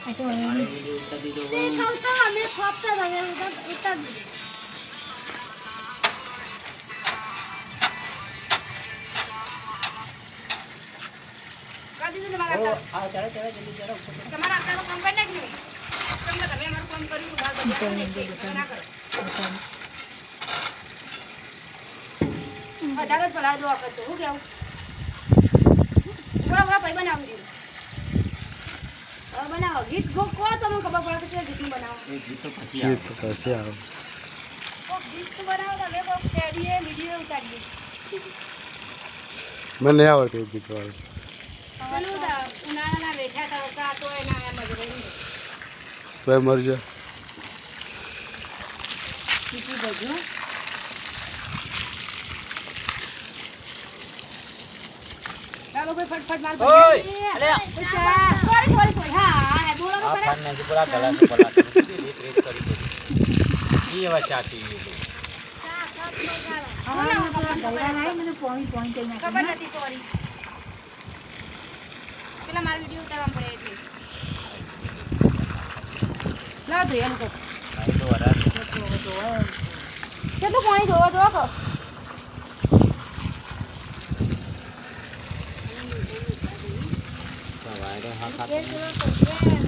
તો અમે ખોપતા તમે ઉતાર કાદી ને મારા આ ચાલે જલ્દી ચાલો તમારા આટલા કામ કરી નાખ્યું તમે અમારું કામ કર્યું બાદ ના કરો વધારે જ ભલા દો આપે તો હું કેવું પૂરા ભાઈ બનાવી દીધું બનાવો ગીત ગો કો તમને ખબર પડે કે ગીત બનાવો એ ગીત તો પછી આવે ગીત તો બનાવો તો લે કોક કેડીએ વિડિયો ઉતારીએ મને આવડતું ગીત વાળું ચલો દા ઉનાળાના બેઠા હતા તો એના એમ જ રહી તો મર જા કીધી બજો ચાલો ભાઈ ફટફટ માર ઓય અલે સોરી હા બોલો ને આ ફાન ને પૂરા ગલા से बोला રીત રીત કરી દે ઈ એવા ચાકી મને પોઈન્ટ કઈ ના ખબર નથી સોરી પેલા માર વિડિયો ઉતારવા પડે એટલે લાવ દે એમ કો તો વરા કેટલું પાણી જોવા જો કો તો વાયરો હા ખાતો